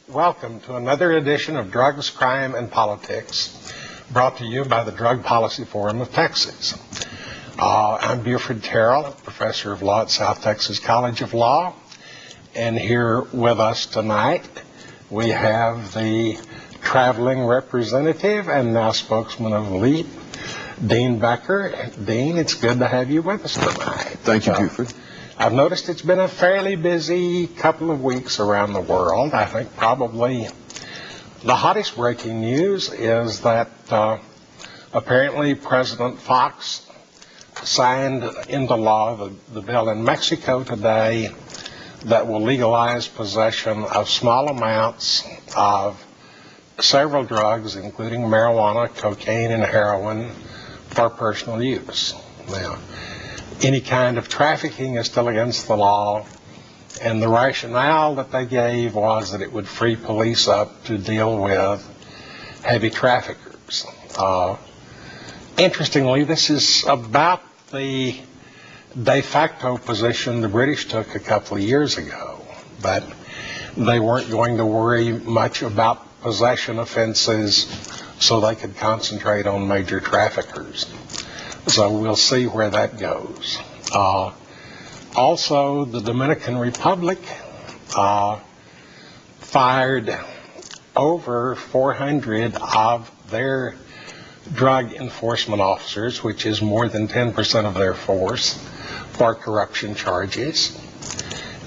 Welcome to another edition of Drugs, Crime, and Politics, brought to you by the Drug Policy Forum of Texas. I'm Buford Terrell, professor of law at South Texas College of Law, and here with us tonight we have the traveling representative and now spokesman of LEAP, Dean Becker. Dean, it's good to have you with us tonight. Thank you, Buford. I've noticed it's been a fairly busy couple of weeks around the world. I think probably the hottest breaking news is that apparently President Fox signed into law the bill in Mexico today that will legalize possession of small amounts of several drugs, including marijuana, cocaine, and heroin, for personal use. Now, any kind of trafficking is still against the law, and the rationale that they gave was that it would free police up to deal with heavy traffickers. Interestingly, this is about the de facto position the British took a couple of years ago, but they weren't going to worry much about possession offenses so they could concentrate on major traffickers. So we'll see where that goes. Also, the Dominican Republic fired over 400 of their drug enforcement officers, which is more than 10% of their force, for corruption charges,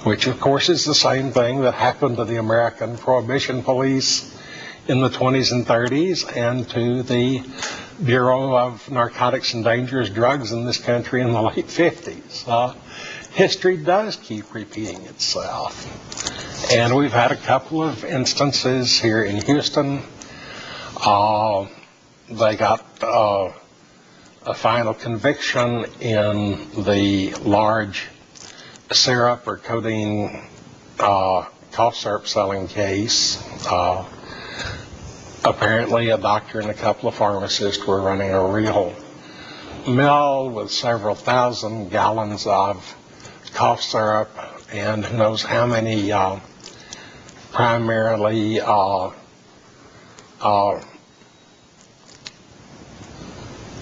which of course is the same thing that happened to the American Prohibition Police in the 20s and 30s and to the Bureau of Narcotics and Dangerous Drugs in this country in the late 50s. History does keep repeating itself. And we've had a couple of instances here in Houston. They got a final conviction in the large syrup or codeine cough syrup selling case. Apparently a doctor and a couple of pharmacists were running a real mill with several thousand gallons of cough syrup and who knows how many primarily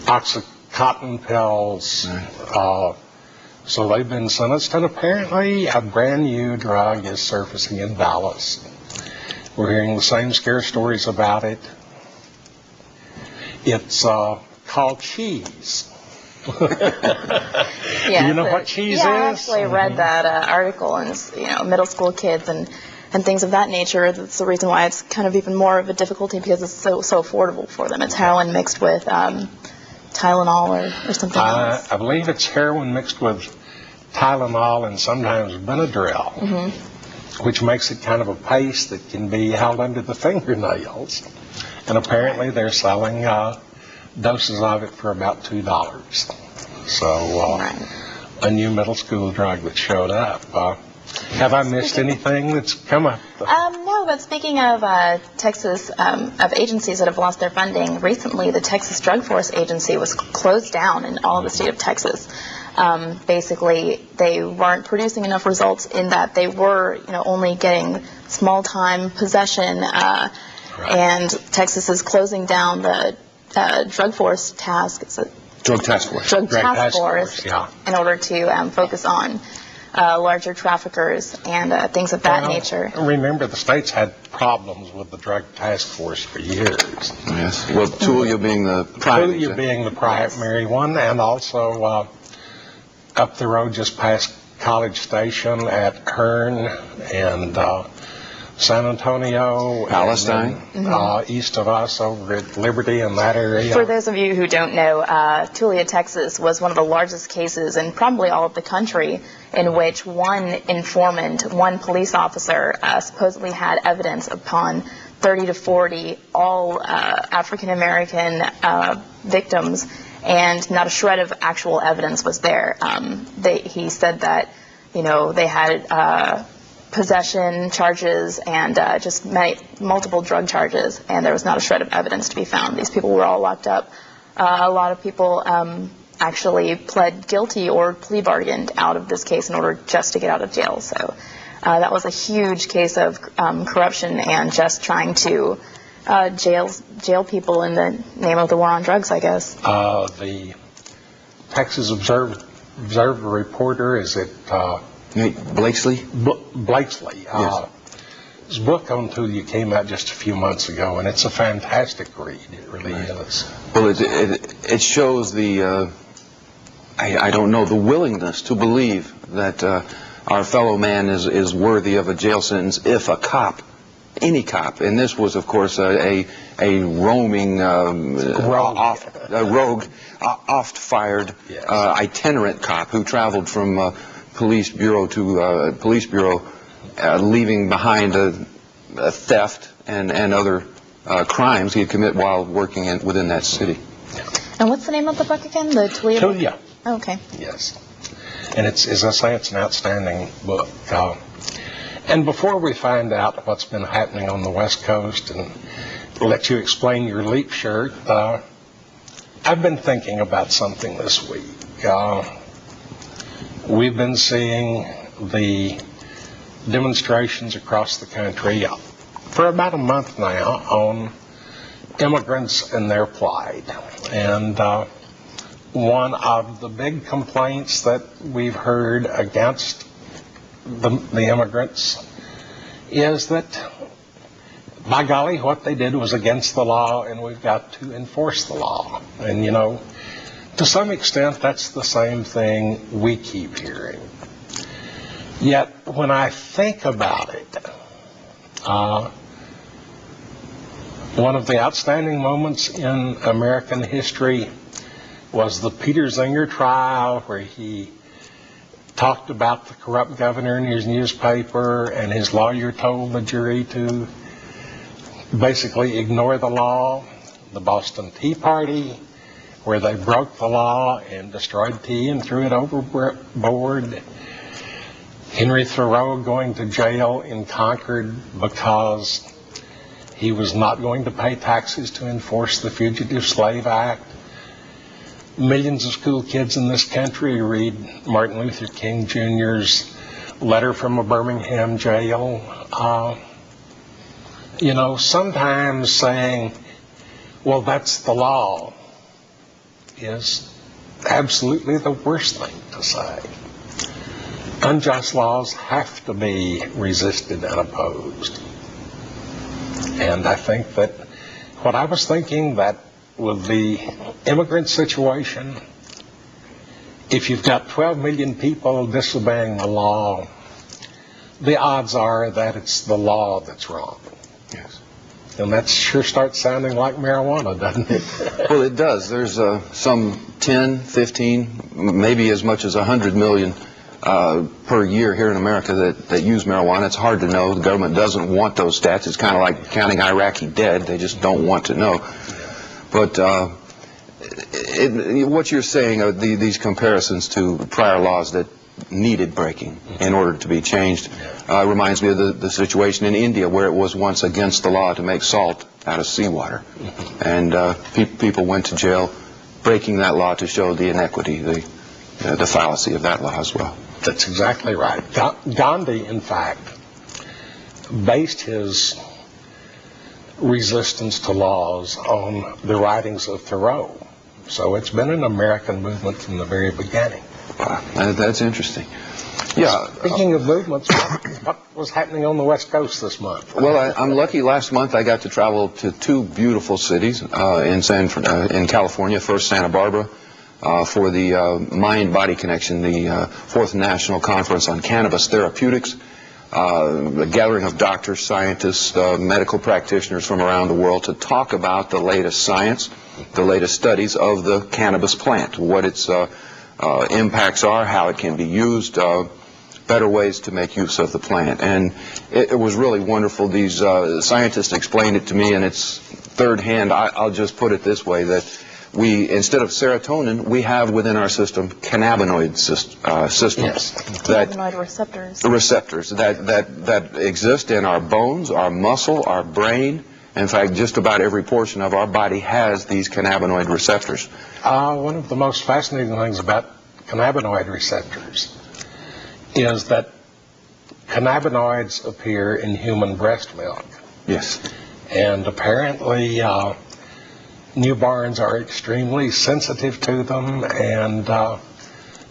Oxycontin pills. So they've been sentenced, and apparently a brand new drug is surfacing in Dallas. We're hearing the same scare stories about it. It's called cheese. Yeah, do you know what cheese is? I actually read that article, and it's, middle school kids and things of that nature. That's the reason why it's kind of even more of a difficulty, because it's so affordable for them. It's heroin mixed with Tylenol or something else. I believe it's heroin mixed with Tylenol and sometimes Benadryl. Mm-hmm. Which makes it kind of a paste that can be held under the fingernails. And apparently they're selling doses of it for about $2. So a new middle school drug that showed up. Have I missed anything that's come up? No, but speaking of Texas, of agencies that have lost their funding, recently the Texas Drug Force Agency was closed down in all of the state of Texas. Basically, they weren't producing enough results in that they were, only getting small-time possession, and Texas is closing down the drug force task. It's a drug task force. Drug task force, yeah. In order to focus on larger traffickers and things of that nature. Remember, the states had problems with the drug task force for years. Yes. Well, Tulia being the primary. Tulia being the primary one, and also up the road just past College Station at Hearn and San Antonio, Palestine, and east of us over at Liberty in that area. For those of you who don't know, Tulia, Texas was one of the largest cases in probably all of the country in which one informant, one police officer, supposedly had evidence upon 30 to 40 all African American victims, and not a shred of actual evidence was there. He said that, they had possession charges and just multiple drug charges, and there was not a shred of evidence to be found. These people were all locked up. A lot of people actually pled guilty or plea bargained out of this case in order just to get out of jail. So That was a huge case of corruption and just trying to jail people in the name of the war on drugs, I guess. The Texas Observer reporter, is it Blakesley? Blakesley? Yes. His book on Tulia came out just a few months ago, and it's a fantastic read. It really is. Well, it shows the, I don't know, the willingness to believe that our fellow man is worthy of a jail sentence if a cop, any cop, and this was, of course, a roaming, rogue, oft-fired, yes, itinerant cop who traveled from police bureau to police bureau, leaving behind a theft and other crimes he'd commit while working within that city. And what's the name of the book again? The Tulia? Tulia. Oh, okay. Yes. And it's, as I say, it's an outstanding book. And before we find out what's been happening on the West Coast and let you explain your Leap shirt, I've been thinking about something this week. We've been seeing the demonstrations across the country for about a month now on immigrants and their plight. And one of the big complaints that we've heard against the immigrants is that, by golly, what they did was against the law and we've got to enforce the law. And, you know, to some extent, that's the same thing we keep hearing. Yet, when I think about it, one of the outstanding moments in American history was the Peter Zenger trial, where he talked about the corrupt governor in his newspaper, and his lawyer told the jury to basically ignore the law. The Boston Tea Party, where they broke the law and destroyed tea and threw it overboard. Henry Thoreau going to jail in Concord because he was not going to pay taxes to enforce the Fugitive Slave Act. Millions of school kids in this country read Martin Luther King Jr.'s letter from a Birmingham jail. You know, sometimes saying, well, that's the law, is absolutely the worst thing to say. Unjust laws have to be resisted and opposed. And I think that what I was thinking, that with the immigrant situation, if you've got 12 million people disobeying the law, the odds are that it's the law that's wrong. Yes. And that sure starts sounding like marijuana, doesn't it? Well, it does. There's some 10, 15, maybe as much as 100 million per year here in America that use marijuana. It's hard to know. The government doesn't want those stats. It's kind of like counting Iraqi dead. They just don't want to know. But what you're saying, these comparisons to prior laws that needed breaking in order to be changed, reminds me of the situation in India, where it was once against the law to make salt out of seawater. And people went to jail breaking that law to show the inequity, the fallacy of that law as well. That's exactly right. Gandhi, in fact, based his resistance to laws on the writings of Thoreau. So it's been an American movement from the very beginning. Wow, that's interesting. Yeah. Speaking of movements, what was happening on the West Coast this month? Well, I'm lucky. Last month I got to travel to two beautiful cities in California. First, Santa Barbara, for the Mind-Body Connection, the fourth National Conference on Cannabis Therapeutics. A gathering of doctors, scientists, medical practitioners from around the world to talk about the latest science, the latest studies of the cannabis plant, what its impacts are, how it can be used, better ways to make use of the plant. And it was really wonderful. These scientists explained it to me, and it's third hand. I'll just put it this way, that we, instead of serotonin, we have within our system cannabinoid systems. Yes. Cannabinoid receptors. Receptors that exist in our bones, our muscle, our brain. In fact, just about every portion of our body has these cannabinoid receptors. One of the most fascinating things about cannabinoid receptors is that cannabinoids appear in human breast milk. Yes. And apparently newborns are extremely sensitive to them, and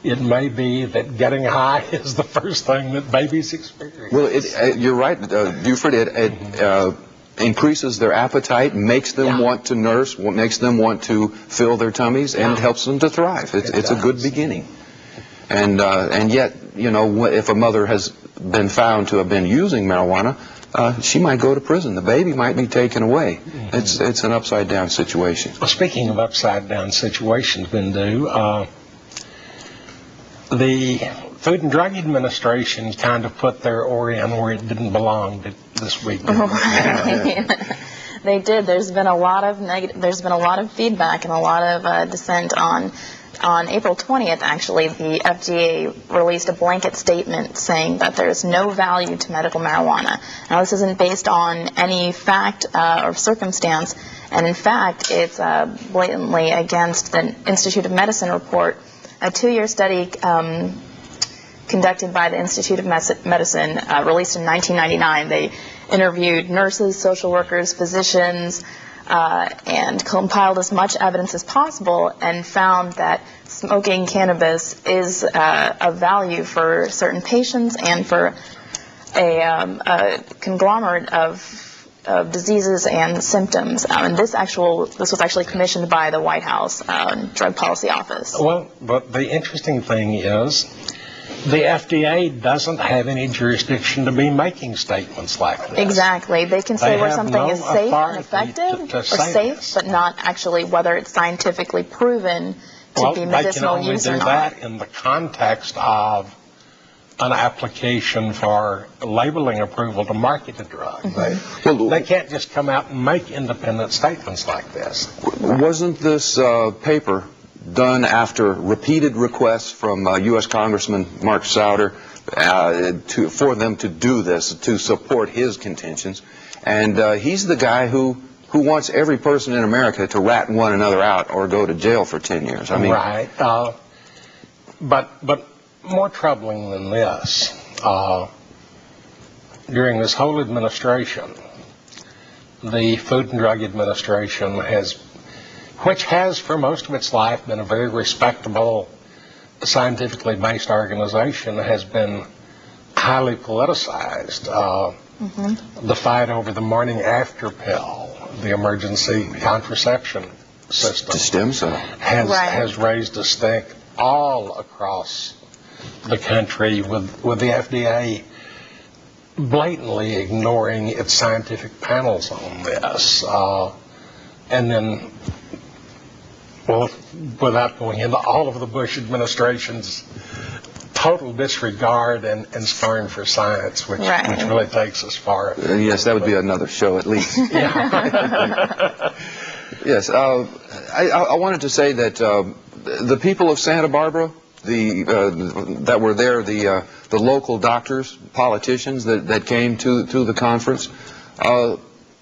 it may be that getting high is the first thing that babies experience. Well, you're right, Buford. It increases their appetite, makes them want to nurse, makes them want to fill their tummies, and helps them to thrive. It's a good beginning. And yet, you know, if a mother has been found to have been using marijuana, she might go to prison. The baby might be taken away. It's an upside-down situation. Well, speaking of upside-down situations, Bindu, the Food and Drug Administration kind of put their oar in where it didn't belong this week. They did. There's been a lot of There's been a lot of feedback and a lot of dissent on. On April 20th, actually, the FDA released a blanket statement saying that there's no value to medical marijuana. Now, this isn't based on any fact or circumstance, and in fact, it's blatantly against the Institute of Medicine report, a 2-year study conducted by the Institute of Medicine, released in 1999. They interviewed nurses, social workers, physicians, and compiled as much evidence as possible and found that smoking cannabis is of value for certain patients and for a conglomerate of diseases and symptoms. And this was actually commissioned by the White House Drug Policy Office. Well, but the interesting thing is the FDA doesn't have any jurisdiction to be making statements like this. Exactly. They can say where something is safe and authority effective, to or say safe, this. but not actually whether it's scientifically proven to be medicinal use or They not. can only do that in the context of an application for labeling approval to market a drug. They can't just come out and make independent statements like this. Wasn't this paper done after repeated requests from U.S. Congressman Mark Souder for them to do this, to support his contentions? And he's the guy who wants every person in America to rat one another out or go to jail for 10 years. I mean, right. But more troubling than this, during this whole administration, the Food and Drug Administration which has for most of its life been a very respectable, scientifically based organization, has been highly politicized. The fight over the morning after pill, the emergency contraception system, the stem cell, has raised a stink all across the country with the FDA blatantly ignoring its scientific panels on this. And then, well, without going into all of the Bush administration's total disregard and scorn for science, which really takes us far. Yes, that would be another show at least. Yes, I wanted to say that the people of Santa Barbara, that were there, the local doctors, politicians that came to the conference,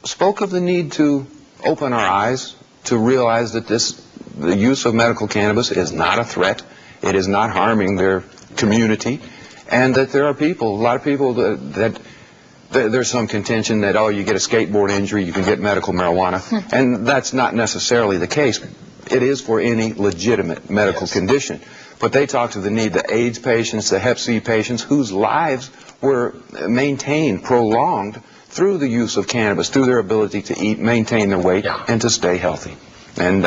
spoke of the need to open our eyes to realize that the use of medical cannabis is not a threat. It is not harming their community, and that there are people, a lot of people that there's some contention that, oh, you get a skateboard injury, you can get medical marijuana, and that's not necessarily the case. It is for any legitimate medical condition. But they talk to the need, the AIDS patients, the Hep C patients, whose lives were maintained, prolonged, through the use of cannabis, through their ability to eat, maintain their weight, and to stay healthy. And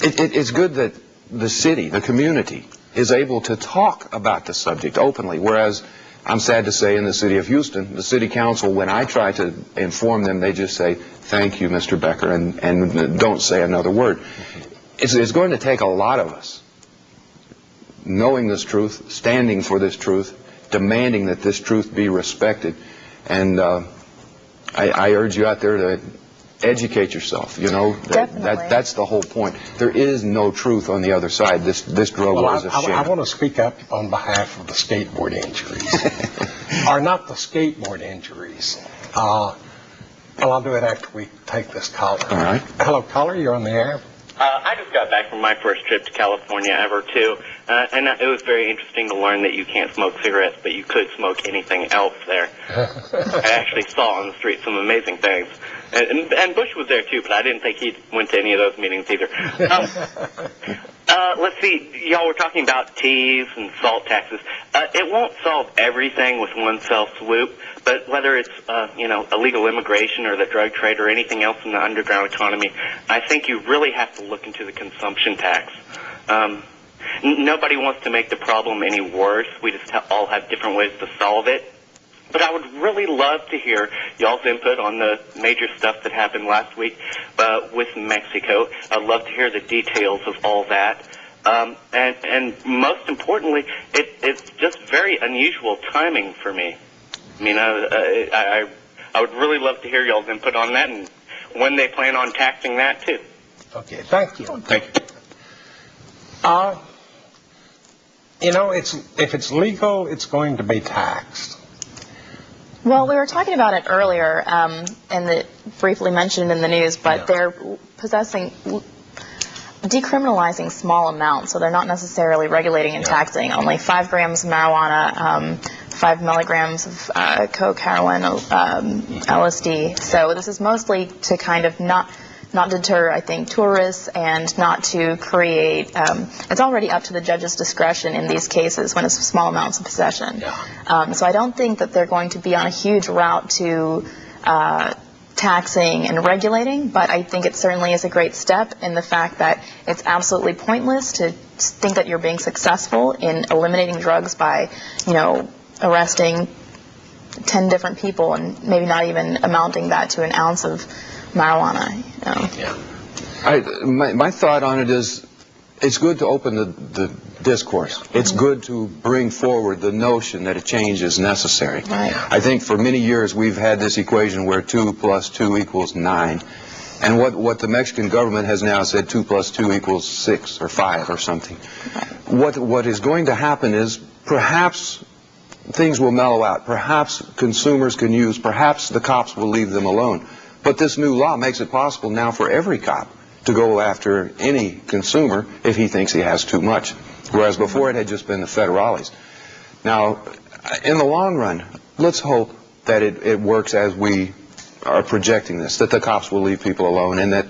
it's good that the city, the community, is able to talk about the subject openly, whereas I'm sad to say in the city of Houston, the city council, when I try to inform them, they just say, thank you, Mr. Becker, and don't say another word. It's going to take a lot of us knowing this truth, standing for this truth, demanding that this truth be respected. And I urge you out there to educate yourself. You know, that's the whole point. There is no truth on the other side. This drug was a sham. I want to speak up on behalf of the skateboard injuries. Or not the skateboard injuries. Well, I'll do it after we take this caller. All right. Hello, caller. You're on the air. I just got back from my first trip to California ever, too, and it was very interesting to learn that you can't smoke cigarettes, but you could smoke anything else there. I actually saw on the street some amazing things. And Bush was there, too, but I didn't think he went to any of those meetings either. Let's see, y'all were talking about teas and salt taxes. It won't solve everything with one fell swoop, but whether it's, illegal immigration or the drug trade or anything else in the underground economy, I think you really have to look into the consumption tax. Nobody wants to make the problem any worse. We just all have different ways to solve it. But I would really love to hear y'all's input on the major stuff that happened last week with Mexico. I'd love to hear the details of all that. And most importantly, it's just very unusual timing for me. I mean, I would really love to hear y'all's input on that and when they plan on taxing that, too. Okay, thank you. Thank you. If it's legal, it's going to be taxed. Well, we were talking about it earlier, and briefly mentioned in the news, but they're decriminalizing small amounts, so they're not necessarily regulating and taxing. Only 5 grams of marijuana, 5 milligrams of coke, heroin, LSD. So this is mostly to kind of not deter, I think, tourists and not to create, it's already up to the judge's discretion in these cases when it's small amounts of possession. So I don't think that they're going to be on a huge route to taxing and regulating, but I think it certainly is a great step in the fact that it's absolutely pointless to think that you're being successful in eliminating drugs by, arresting 10 different people and maybe not even amounting that to an ounce of marijuana. My thought on it is it's good to open the discourse. It's good to bring forward the notion that a change is necessary. Right. I think for many years we've had this equation where 2 + 2 = 9. And what the Mexican government has now said 2 + 2 = 6 or 5 or something. What is going to happen is perhaps things will mellow out. Perhaps consumers can use, perhaps the cops will leave them alone. But this new law makes it possible now for every cop to go after any consumer if he thinks he has too much, whereas before it had just been the federales. Now, in the long run, let's hope that it works as we are projecting this, that the cops will leave people alone and that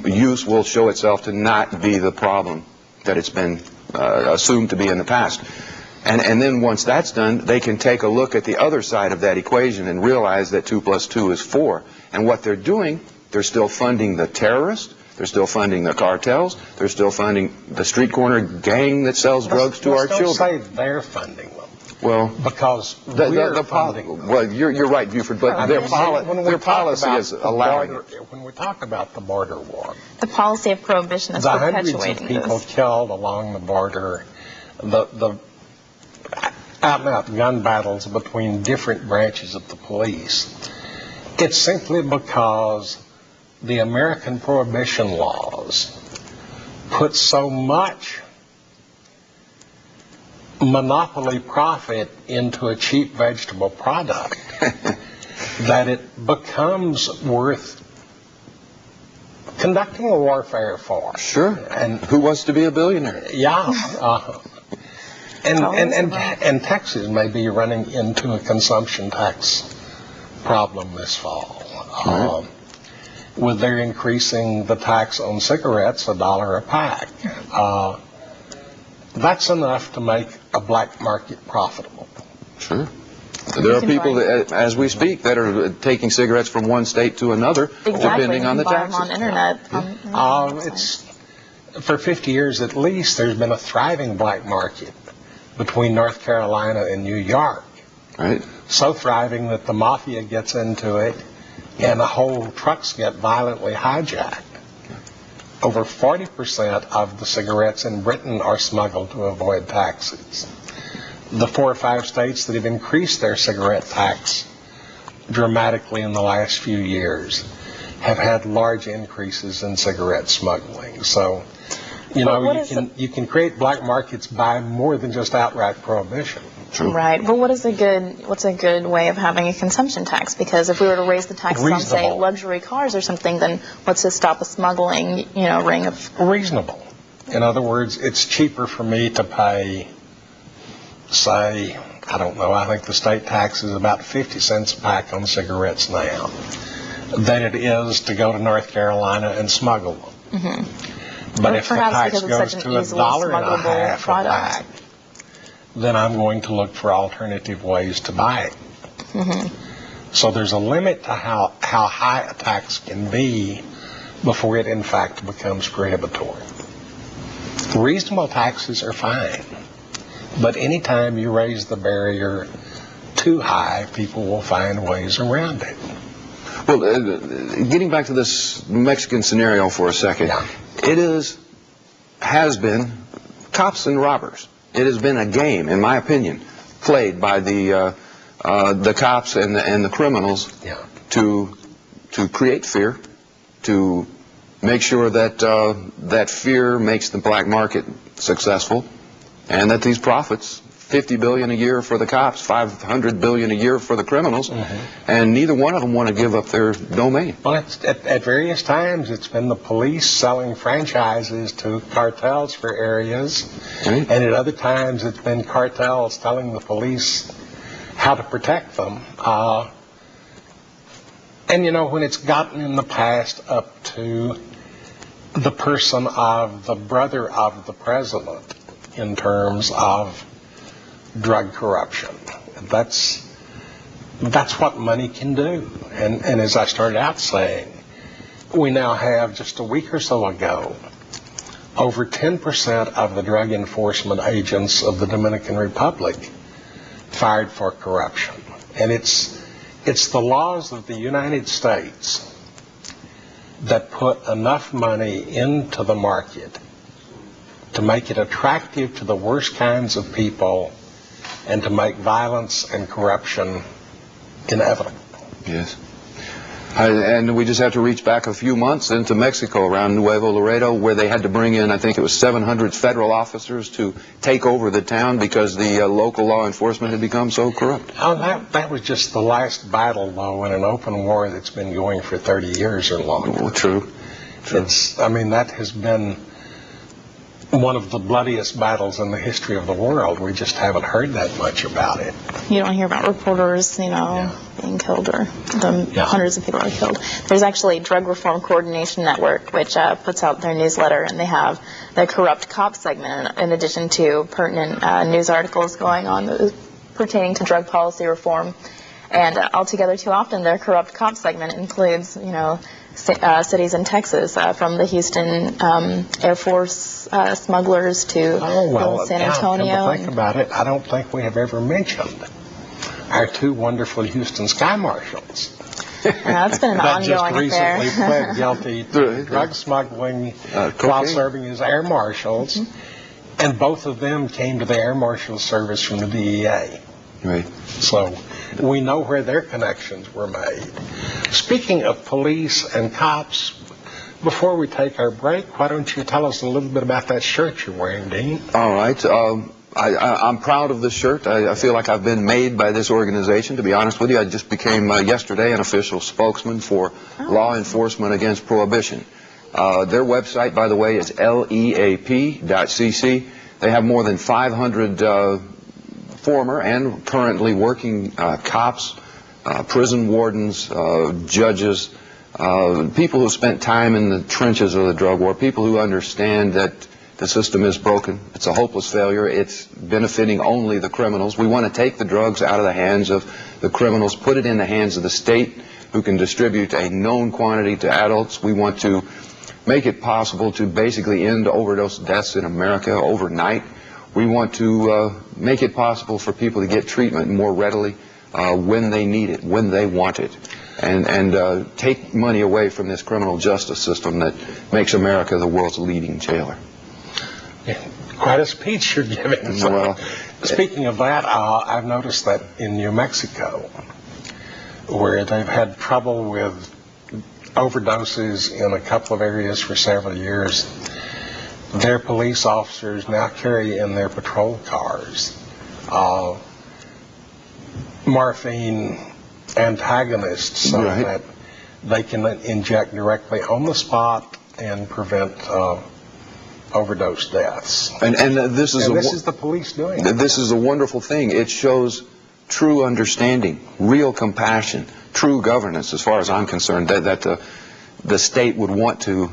use will show itself to not be the problem that it's been assumed to be in the past. And then once that's done, they can take a look at the other side of that equation and realize that 2 + 2 is 4. And what they're doing, they're still funding the terrorists, they're still funding the cartels, they're still funding the street corner gang that sells drugs to our children. Don't say they're funding them. Well, because we're funding them. Well, you're right, Buford, but their policy is allowing it. When we talk about the border war, The policy of prohibition is the hundreds perpetuating of people this. killed along the border, the out-and-out gun battles between different branches of the police, it's simply because the American prohibition laws put so much monopoly profit into a cheap vegetable product that it becomes worth conducting a warfare for. Sure. And who wants to be a billionaire? Yeah. And Texas may be running into a consumption tax problem this fall. With their increasing the tax on cigarettes $1 a pack. That's enough to make a black market profitable. Sure. There are people, that, as we speak, that are taking cigarettes from one state to another, depending on the taxes. On internet. It's for 50 years at least, there's been a thriving black market between North Carolina and New York. Right. So thriving that the mafia gets into it and the whole trucks get violently hijacked. Over 40% of the cigarettes in Britain are smuggled to avoid taxes. The 4 or 5 states that have increased their cigarette tax dramatically in the last few years have had large increases in cigarette smuggling. So You know, What you can create black markets by more than just outright prohibition. True. Right, but what's a good way of having a consumption tax? Because if we were to raise the taxes on, say, Reasonable. luxury cars or something, then what's to stop a smuggling, ring of... Reasonable. In other words, it's cheaper for me to pay, say, I don't know, I think the state tax is about 50 cents a pack on cigarettes now, than it is to go to North Carolina and smuggle them. Mm-hmm. But Or if the perhaps tax because it's goes such to an easily $1.50 smuggleable a product. pack, then I'm going to look for alternative ways to buy it. Mm-hmm. So there's a limit to how high a tax can be before it in fact becomes prohibitory. Reasonable taxes are fine, but anytime you raise the barrier too high, people will find ways around it. Well, getting back to this Mexican scenario for a second, Yeah. it has been cops and robbers. It has been a game, in my opinion, played by the cops and the criminals Yeah. to create fear, to make sure that that fear makes the black market successful, and that these profits, $50 billion a year for the cops, $500 billion a year for the criminals, and neither one of them want to give up their domain. Well, at various times, it's been the police selling franchises to cartels for areas, Right. and at other times, it's been cartels telling the police how to protect them. And when it's gotten in the past up to the person of the brother of the president in terms of drug corruption, that's what money can do. And as I started out saying, we now have, just a week or so ago, over 10% of the drug enforcement agents of the Dominican Republic fired for corruption. And it's the laws of the United States that put enough money into the market to make it attractive to the worst kinds of people and to make violence and corruption inevitable. Yes. And we just have to reach back a few months into Mexico, around Nuevo Laredo, where they had to bring in, I think it was 700 federal officers to take over the town because the local law enforcement had become so corrupt. Oh, that was just the last battle, though, in an open war that's been going for 30 years or longer. Oh, true. That has been one of the bloodiest battles in the history of the world. We just haven't heard that much about it. You don't hear about reporters, being killed, or hundreds of people are killed. There's actually a Drug Reform Coordination Network, which puts out their newsletter, and they have the Corrupt Cop segment, in addition to pertinent news articles going on pertaining to drug policy reform. And altogether, too often, their Corrupt Cop segment includes, cities in Texas, from the Houston Air Force smugglers to San Antonio. Think about it. I don't think we have ever mentioned our two wonderful Houston Sky Marshals. That's been an that just ongoing affair. recently pled guilty to drug smuggling while serving as air marshals, and both of them came to the Air Marshal Service from the DEA. Right. So we know where their connections were made. Speaking of police and cops, before we take our break, why don't you tell us a little bit about that shirt you're wearing, Dean? All right. I'm proud of this shirt. I feel like I've been made by this organization, to be honest with you. I just became yesterday an official spokesman for law enforcement against prohibition. Their website, by the way, is leap.cc. They have more than 500 former and currently working cops, prison wardens, judges, people who spent time in the trenches of the drug war, people who understand that the system is broken. It's a hopeless failure. It's benefiting only the criminals. We want to take the drugs out of the hands of the criminals, put it in the hands of the state, who can distribute a known quantity to adults. We want to make it possible to basically end overdose deaths in America overnight. We want to make it possible for people to get treatment more readily when they need it, when they want it, and take money away from this criminal justice system that makes America the world's leading jailer. Quite a speech you're giving. So, Well, speaking of that, I've noticed that in New Mexico, where they've had trouble with overdoses in a couple of areas for several years, their police officers now carry in their patrol cars morphine antagonists so Right. that they can inject directly on the spot and prevent overdose deaths. And this is And this is the police doing it. This is a wonderful thing. It shows true understanding, real compassion, true governance, as far as I'm concerned, that the state would want to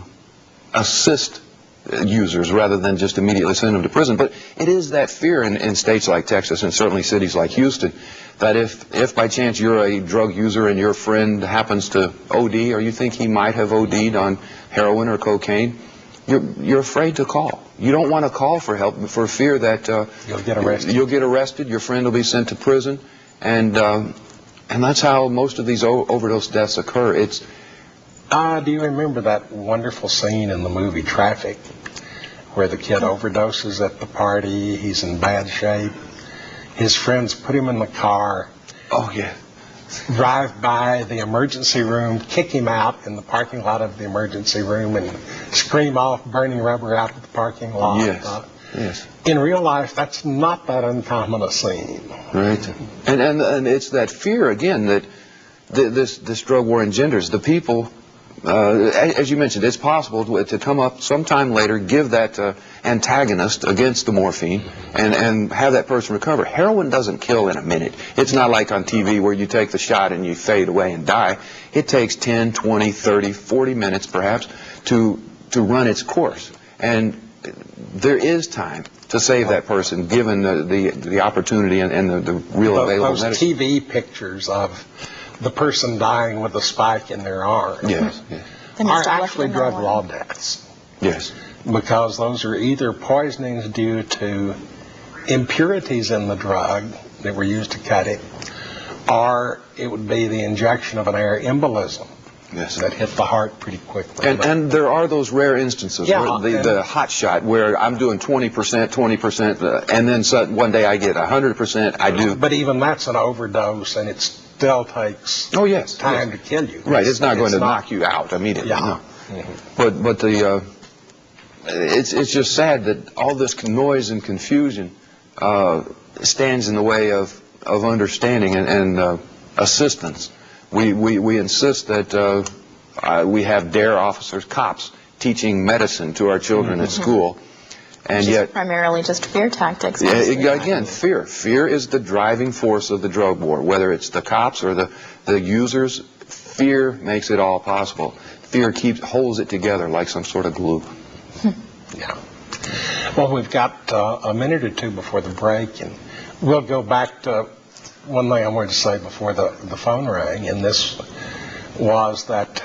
assist users rather than just immediately send them to prison. But it is that fear in states like Texas and certainly cities like Houston that if by chance you're a drug user and your friend happens to OD, or you think he might have OD'd on heroin or cocaine, you're afraid to call. You don't want to call for help for fear that You'll get arrested. You'll get arrested. Your friend will be sent to prison, and that's how most of these overdose deaths occur. It's Do you remember that wonderful scene in the movie Traffic where the kid overdoses at the party? He's in bad shape. His friends put him in the car, oh yeah, drive by the emergency room, kick him out in the parking lot of the emergency room, and scream off burning rubber out of the parking lot. yes, yes. In real life, that's not that uncommon a scene. Right, and it's that fear again that this drug war engenders. The people, as you mentioned, it's possible to come up sometime later, give that antagonist against the morphine, and have that person recover. Heroin doesn't kill in a minute. It's not like on TV where you take the shot and you fade away and die. It takes 10, 20, 30, 40 minutes perhaps to run its course. And there is time to save that person, given the opportunity and the real available Those medicine. TV pictures of the person dying with a spike in their arm Yes, yes, are actually drug law deaths, yes. because those are either poisonings due to impurities in the drug that were used to cut it, or it would be the injection of an air embolism Yes. that hit the heart pretty quickly. And there are those rare instances, Yeah, where the hot shot, where I'm doing 20%, and then one day I get 100%. I do. But even that's an overdose, and it still takes Oh yes, time yes. to kill you. Right. It's not going to knock you out immediately. Yeah. No. But it's just sad that all this noise and confusion stands in the way of understanding and assistance. We insist that we have DARE officers, cops, teaching medicine to our children at school, and Which yet is primarily just fear tactics. yeah, mostly. again, fear. Fear is the driving force of the drug war. Whether it's the cops or the users, fear makes it all possible. Fear holds it together like some sort of glue. Yeah. Well, we've got a minute or two before the break, and we'll go back to one thing I wanted to say before the phone rang, and this was that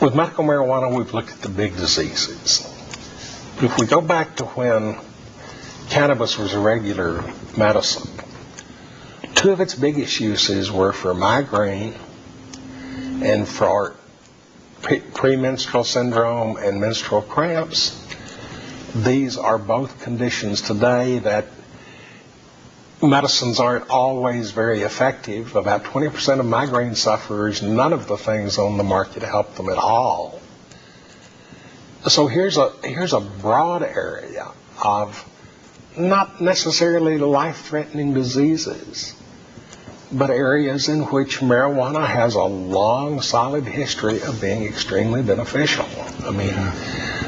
with medical marijuana, we've looked at the big diseases. If we go back to when cannabis was a regular medicine, two of its biggest uses were for migraine and for premenstrual syndrome and menstrual cramps. These are both conditions today that medicines aren't always very effective. About 20% of migraine sufferers, none of the things on the market help them at all. So here's a broad area of not necessarily life-threatening diseases, but areas in which marijuana has a long, solid history of being extremely beneficial. I mean,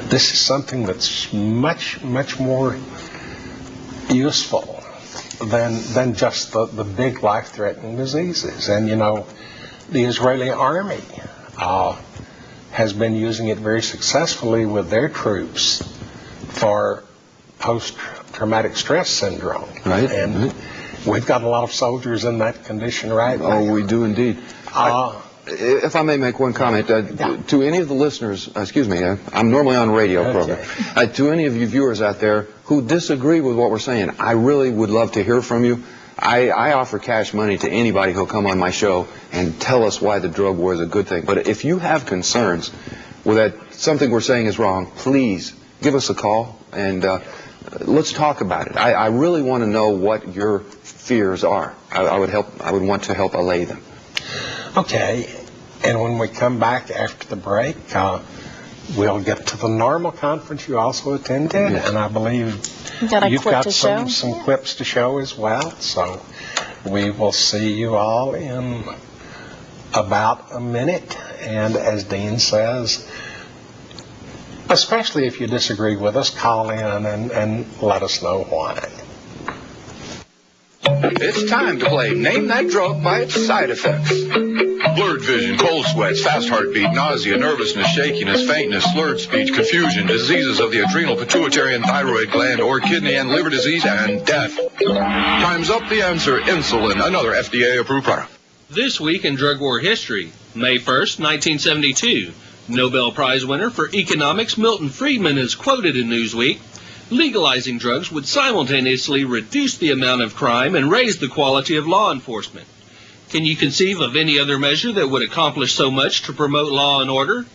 this is something that's much, much more useful than just the big life-threatening diseases. And, you know, the Israeli army has been using it very successfully with their troops for post-traumatic stress syndrome. Right. And we've got a lot of soldiers in that condition right now. Oh, we do indeed. If I may make one comment, to any of the listeners, excuse me, I'm normally on a radio program. To any of you viewers out there who disagree with what we're saying, I really would love to hear from you. I offer cash money to anybody who'll come on my show and tell us why the drug war is a good thing. But if you have concerns with that something we're saying is wrong, please give us a call and let's talk about it. I really want to know what your fears are. I would want to help allay them. Okay, and when we come back after the break, we'll get to the normal conference you also attended, and I believe You got a you've clip got to show? some clips to show as well. So we will see you all in about a minute. And as Dean says, especially if you disagree with us, call in and let us know why. It's time to play Name That Drug by its side effects. Blurred vision, cold sweats, fast heartbeat, nausea, nervousness, shakiness, faintness, slurred speech, confusion, diseases of the adrenal, pituitary, and thyroid gland, or kidney and liver disease, and death. Time's up. The answer, insulin, another FDA-approved product. This week in drug war history, May 1st, 1972, Nobel Prize winner for economics Milton Friedman is quoted in Newsweek, legalizing drugs would simultaneously reduce the amount of crime and raise the quality of law enforcement. Can you conceive of any other measure that would accomplish so much to promote law and order?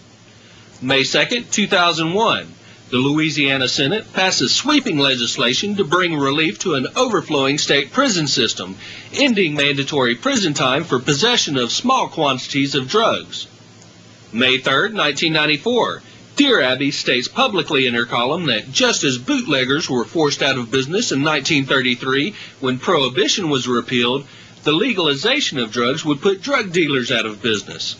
May 2nd, 2001, the Louisiana Senate passes sweeping legislation to bring relief to an overflowing state prison system, ending mandatory prison time for possession of small quantities of drugs. May 3rd, 1994, Dear Abby states publicly in her column that just as bootleggers were forced out of business in 1933 when Prohibition was repealed, the legalization of drugs would put drug dealers out of business.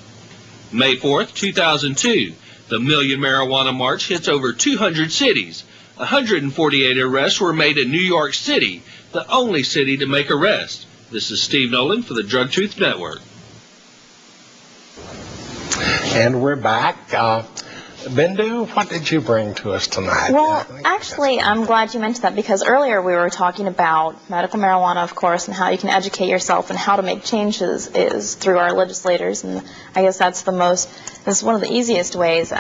May 4th, 2002, the Million Marijuana March hits over 200 cities. 148 arrests were made in New York City, the only city to make arrests. This is Steve Nolan for the Drug Truth Network. And we're back. Bindu, what did you bring to us tonight? Well, actually, I'm glad you mentioned that because earlier we were talking about medical marijuana, of course, and how you can educate yourself and how to make changes is through our legislators, and I guess that's one of the easiest ways.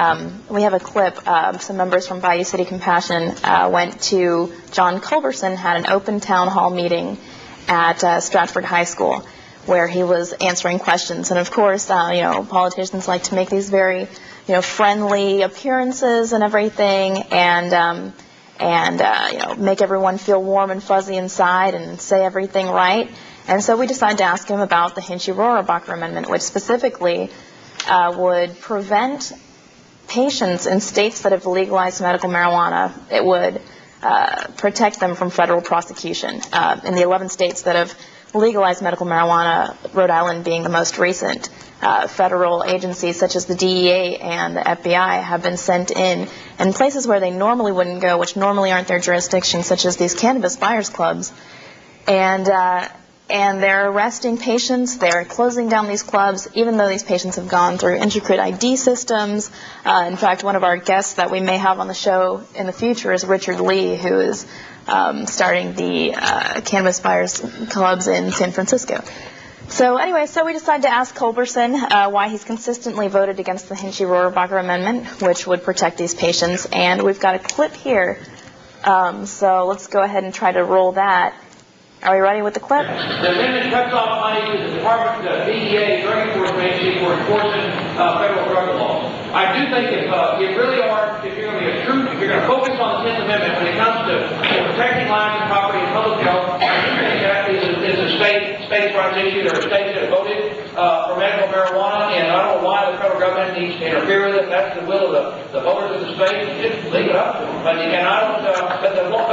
We have a clip. Some members from Bayou City Compassion went to John Culberson, had an open town hall meeting at Stratford High School where he was answering questions, and of course, politicians like to make these very friendly appearances and everything, and make everyone feel warm and fuzzy inside and say everything right. And so we decided to ask him about the Hinchy-Rohrabacher Amendment, which specifically would prevent patients in states that have legalized medical marijuana. It would protect them from federal prosecution. In the 11 states that have legalized medical marijuana, Rhode Island being the most recent, federal agencies such as the DEA and the FBI have been sent in, and places where they normally wouldn't go, which normally aren't their jurisdiction, such as these cannabis buyers clubs, and they're arresting patients. They're closing down these clubs, even though these patients have gone through intricate ID systems. In fact, one of our guests that we may have on the show in the future is Richard Lee, who is starting the cannabis buyers clubs in San Francisco. So anyway, we decided to ask Culberson why he's consistently voted against the Hinchy-Rohrabacher Amendment, which would protect these patients. And we've got a clip here. So let's go ahead and try to roll that. Are we ready with the clip? The amendment cuts off money to the Department of the DEA Drug Enforcement Agency for enforcing federal drug laws. I do think if you really are, if you're going to be if you're going to focus on the 10th Amendment when it comes to protecting lives and property and public health, I do think that is a states' rights issue. There are states that voted for medical marijuana, and I don't know why the federal government needs to interfere with it. That's the will of the voters of the state. Just leave it up to them. But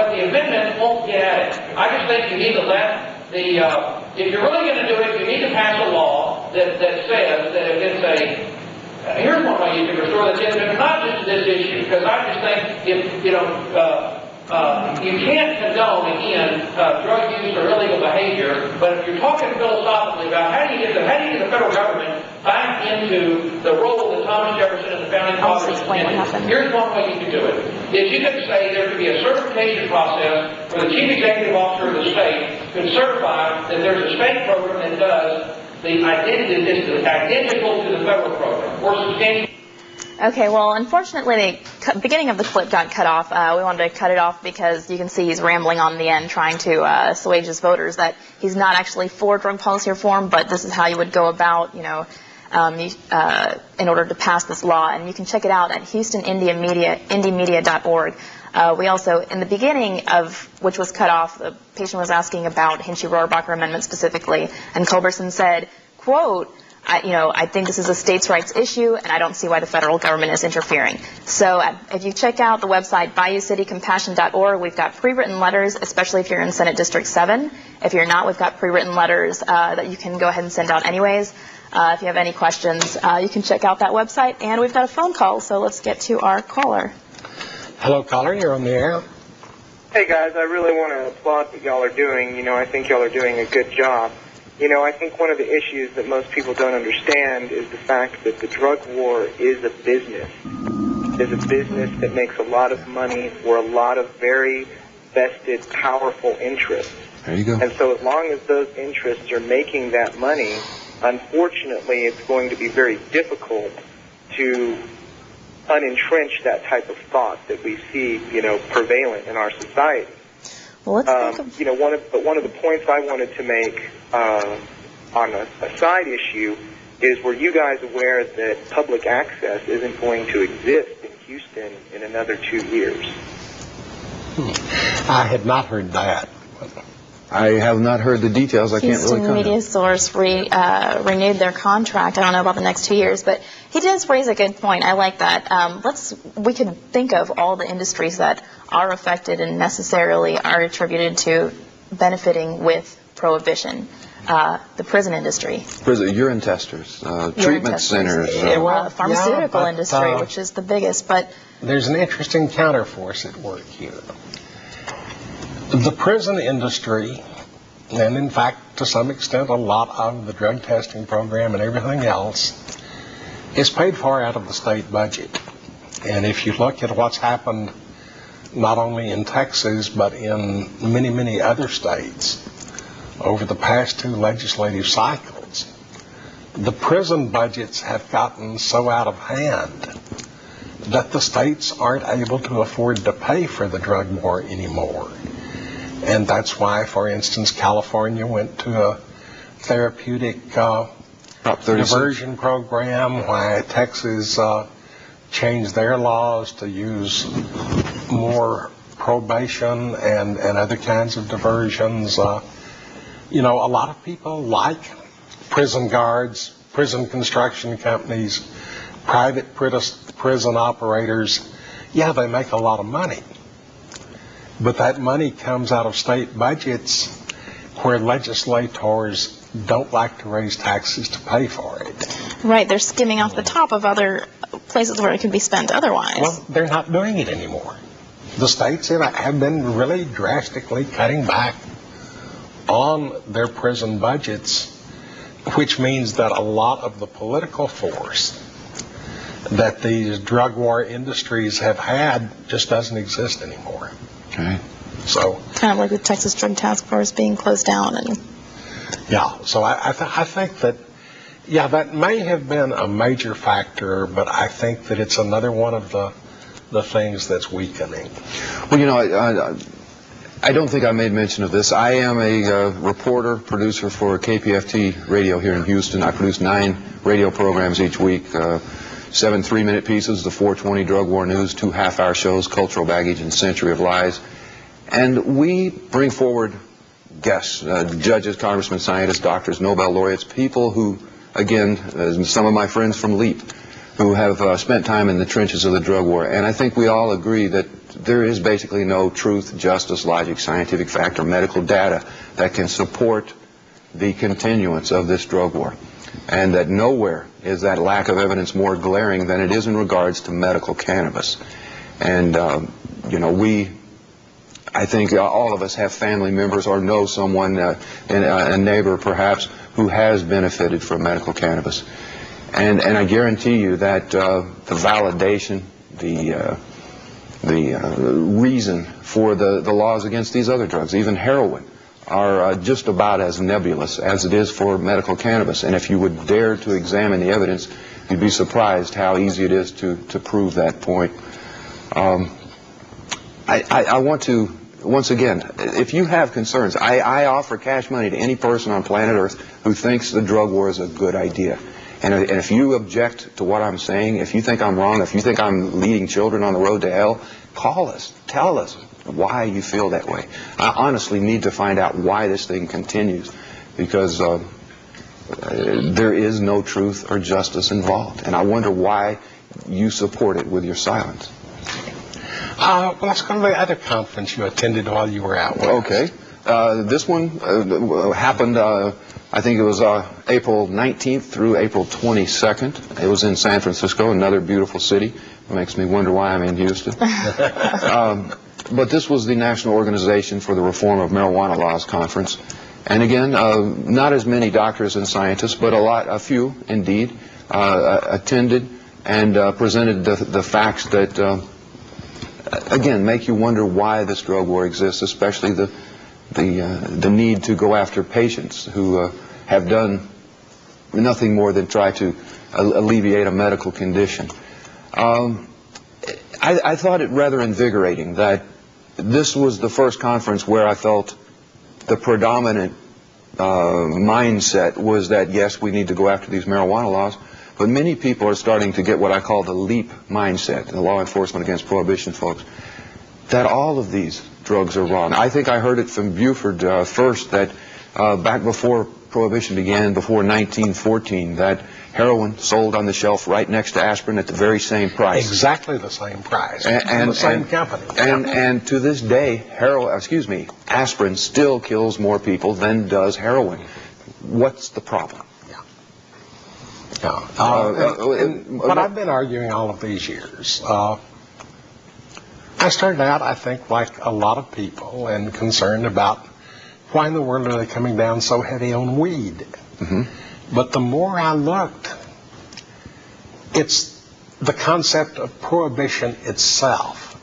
the amendment won't get at it. I just think you need to let if you're really going to do it, you need to pass a law that says that if it's here's one way you can restore the 10th Amendment, not just this issue, because I just think you can't condone, again, drug use or illegal behavior, but if you're talking philosophically about how do you get the federal government back into the role that Thomas Jefferson and the founding fathers intended, here's one way you can do it. Is you could say there could be a certification process where the chief executive officer of the state could certify that there's a state program that does the identical to the federal program, or substantial. Okay, well, unfortunately, the beginning of the clip got cut off. We wanted to cut it off because you can see he's rambling on the end, trying to assuage his voters that he's not actually for drug policy reform, but this is how you would go about, in order to pass this law. And you can check it out at HoustonIndyMedia.org. We also, in the beginning of which was cut off, the patient was asking about Hinchy-Rohrabacher Amendment specifically, and Culberson said, quote, I think this is a states' rights issue, and I don't see why the federal government is interfering. So if you check out the website bayoucitycompassion.org, we've got pre-written letters, especially if you're in Senate District 7. If you're not, we've got pre-written letters that you can go ahead and send out anyways. If you have any questions, you can check out that website. And we've got a phone call, so let's get to our caller. Hello, caller. You're on the air. Hey, guys. I really want to applaud what y'all are doing. I think y'all are doing a good job. I think one of the issues that most people don't understand is the fact that the drug war is a business. It is a business that makes a lot of money for a lot of very vested, powerful interests. There you go. And so as long as those interests are making that money, unfortunately, it's going to be very difficult to unentrench that type of thought that we see, prevalent in our society. Well, let's think of... one of the points I wanted to make on a side issue is, were you guys aware that public access isn't going to exist in Houston in another 2 years? I had not heard that. I have not heard the details. I can't really Houston comment. Media Source renewed their contract. I don't know about the next 2 years, but he does raise a good point. I like that. We could think of all the industries that are affected and necessarily are attributed to benefiting with prohibition. The prison industry, Urine testers, treatment centers. pharmaceutical industry, which is the biggest. But there's an interesting counterforce at work here. The prison industry, and in fact, to some extent, a lot of the drug testing program and everything else, is paid for out of the state budget. And if you look at what's happened not only in Texas, but in many, many other states over the past 2 legislative cycles, the prison budgets have gotten so out of hand that the states aren't able to afford to pay for the drug war anymore. And that's why, for instance, California went to a therapeutic diversion program, why Texas changed their laws to use more probation and other kinds of diversions. A lot of people like prison guards, prison construction companies, private prison operators. Yeah, they make a lot of money. But that money comes out of state budgets where legislators don't like to raise taxes to pay for it. right, they're skimming off the top of other places where it could be spent otherwise. Well, they're not doing it anymore. The states have been really drastically cutting back on their prison budgets, which means that a lot of the political force that these drug war industries have had just doesn't exist anymore. Okay. So kind of like the Texas Drug Task Force being closed down. And yeah, so I think that, yeah, that may have been a major factor, but I think that it's another one of the things that's weakening. Well, I don't think I made mention of this. I am a reporter, producer for KPFT radio here in Houston. I produce 9 radio programs each week, 7 3-minute pieces, the 420 Drug War News, 2 half-hour shows, Cultural Baggage and Century of Lies. And we bring forward guests, judges, congressmen, scientists, doctors, Nobel laureates, people who, again, some of my friends from LEAP, who have spent time in the trenches of the drug war. And I think we all agree that there is basically no truth, justice, logic, scientific fact, or medical data that can support the continuance of this drug war. And that nowhere is that lack of evidence more glaring than it is in regards to medical cannabis. And, I think all of us have family members or know someone, a neighbor perhaps, who has benefited from medical cannabis. And I guarantee you that the validation, the reason for the laws against these other drugs, even heroin, are just about as nebulous as it is for medical cannabis. And if you would dare to examine the evidence, you'd be surprised how easy it is to prove that point. I want to, once again, if you have concerns, I offer cash money to any person on planet Earth who thinks the drug war is a good idea. And if you object to what I'm saying, if you think I'm wrong, if you think I'm leading children on the road to hell, call us. Tell us why you feel that way. I honestly need to find out why this thing continues, because there is no truth or justice involved. And I wonder why you support it with your silence. Well, let's go to the other conference you attended while you were out west. Okay. This one happened, I think it was April 19th through April 22nd. It was in San Francisco, another beautiful city. It makes me wonder why I'm in Houston. But this was the National Organization for the Reform of Marijuana Laws Conference. And again, not as many doctors and scientists, but a few indeed, attended and presented the facts that, again, make you wonder why this drug war exists, especially the need to go after patients who have done nothing more than try to alleviate a medical condition. I thought it rather invigorating that this was the first conference where I felt the predominant mindset was that, yes, we need to go after these marijuana laws, but many people are starting to get what I call the LEAP mindset, the law enforcement against prohibition folks, that all of these drugs are wrong. I think I heard it from Buford first that back before prohibition began, before 1914, that heroin sold on the shelf right next to aspirin at the very same price. Exactly the same price. And the same company. And to this day, aspirin still kills more people than does heroin. What's the problem? But I've been arguing all of these years. I started out, I think, like a lot of people, and concerned about why in the world are they coming down so heavy on weed? Mm-hmm. But the more I looked, it's the concept of prohibition itself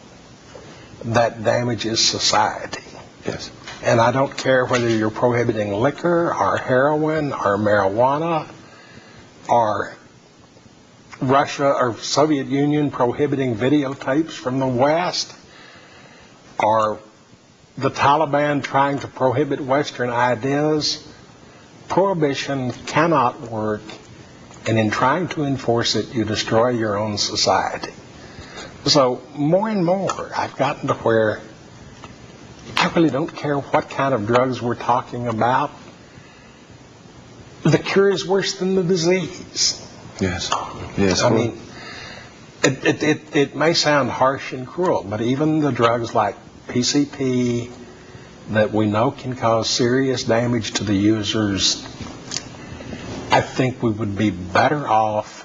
that damages society. Yes. And I don't care whether you're prohibiting liquor or heroin or marijuana or Russia or Soviet Union prohibiting videotapes from the West, or the Taliban trying to prohibit Western ideas. Prohibition cannot work, and in trying to enforce it, you destroy your own society. So more and more, I've gotten to where I really don't care what kind of drugs we're talking about. The cure is worse than the disease. Yes. Yes. I mean, it may sound harsh and cruel, but even the drugs like PCP that we know can cause serious damage to the users, I think we would be better off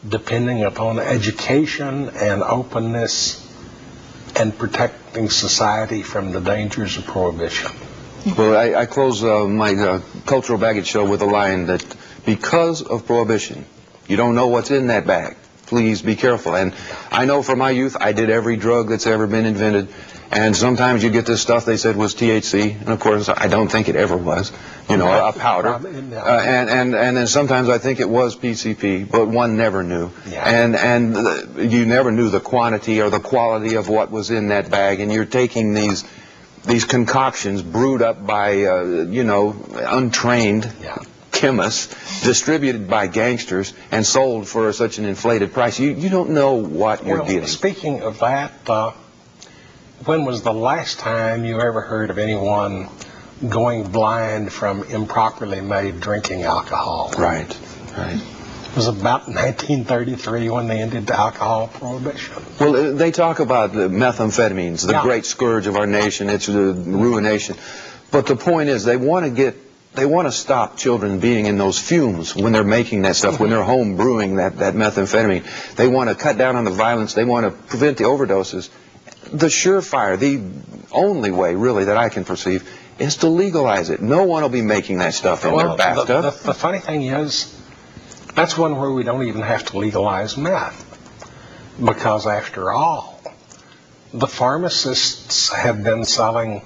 depending upon education and openness and protecting society from the dangers of prohibition. Well, I close my cultural baggage show with a line that because of prohibition, you don't know what's in that bag. Please be careful. And I know from my youth, I did every drug that's ever been invented. And sometimes you get this stuff they said was THC, and of course I don't think it ever was, a powder. And then sometimes I think it was PCP, but one never knew. Yeah. And you never knew the quantity or the quality of what was in that bag, and you're taking these concoctions brewed up by untrained chemists, distributed by gangsters, and sold for such an inflated price. You don't know what you're getting. Speaking of that, when was the last time you ever heard of anyone going blind from improperly made drinking alcohol? Right. It was about 1933 when they ended the alcohol prohibition. Well, they talk about the methamphetamines, the great scourge of our nation. It's the ruination. But the point is, they want to stop children being in those fumes when they're making that stuff, when they're home brewing that methamphetamine. They want to cut down on the violence. They want to prevent the overdoses. The surefire, the only way really that I can perceive is to legalize it. No one will be making that stuff in their bathtub. The funny thing is, that's one where we don't even have to legalize meth. Because after all, the pharmacists have been selling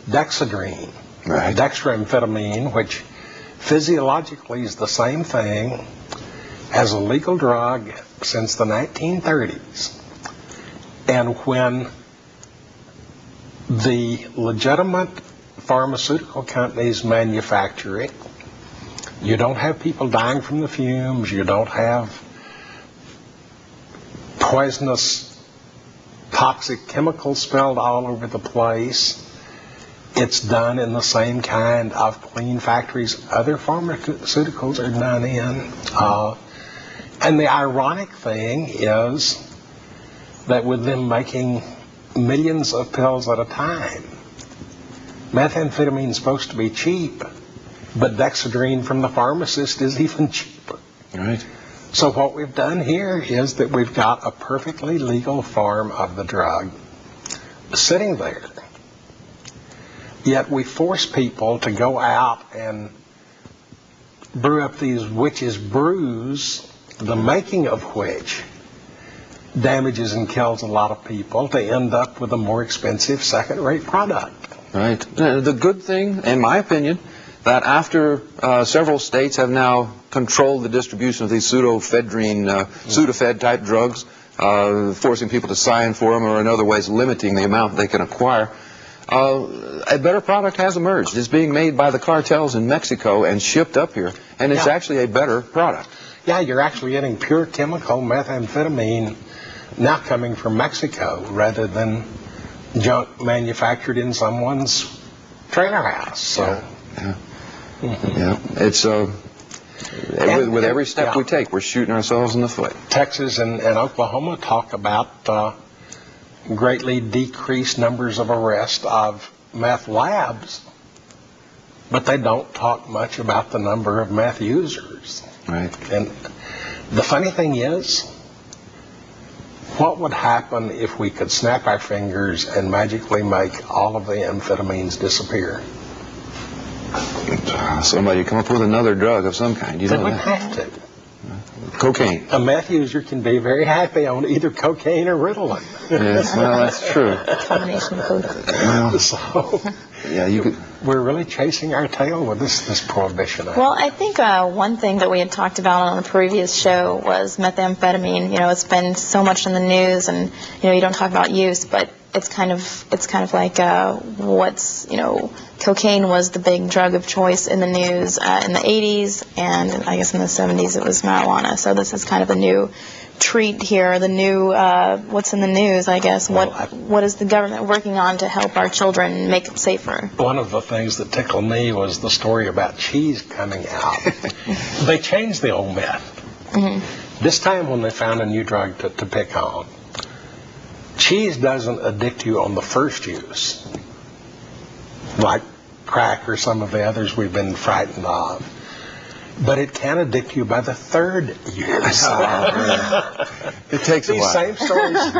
dexedrine, dextroamphetamine, which physiologically is the same thing as a legal drug since the 1930s. And when the legitimate pharmaceutical companies manufacture it, you don't have people dying from the fumes, you don't have poisonous, toxic chemicals spilled all over the place, It's done in the same kind of clean factories other pharmaceuticals are done in. And the ironic thing is that with them making millions of pills at a time, methamphetamine is supposed to be cheap, but Dexedrine from the pharmacist is even cheaper. Right. So what we've done here is that we've got a perfectly legal form of the drug sitting there. Yet we force people to go out and brew up these witches' brews, the making of which damages and kills a lot of people, to end up with a more expensive second-rate product. Right. The good thing, in my opinion, that after several states have now controlled the distribution of these pseudoephedrine, Sudafed type drugs, forcing people to sign for them, or in other ways limiting the amount they can acquire, a better product has emerged. It's being made by the cartels in Mexico and shipped up here, and it's actually a better product. Yeah, you're actually getting pure chemical methamphetamine now coming from Mexico rather than junk manufactured in someone's trailer house. So, Yeah, it's with every step we take, we're shooting ourselves in the foot. Texas and Oklahoma talk about greatly decreased numbers of arrest of meth labs, but they don't talk much about the number of meth users. Right. And the funny thing is, what would happen if we could snap our fingers and magically make all of the amphetamines disappear? Somebody come up with another drug of some kind. You They know would that. have to. Cocaine. A meth user can be very happy on either cocaine or Ritalin. Yes, well, that's true. Combination of both. Well, So yeah, you could. we're really chasing our tail with this prohibition. Well, I think one thing that we had talked about on a previous show was methamphetamine. You know, it's been so much in the news, and you don't talk about use, but it's kind of like cocaine was the big drug of choice in the news in the 80s, and I guess in the 70s it was marijuana. So this is kind of a new treat here, the new what's in the news, I guess. What is the government working on to help our children make it safer? One of the things that tickled me was the story about cheese coming out. They changed the old meth. Mm-hmm. This time when they found a new drug to pick on, cheese doesn't addict you on the first use, like crack or some of the others we've been frightened of. But it can addict you by the third use. It takes a These while. same stories,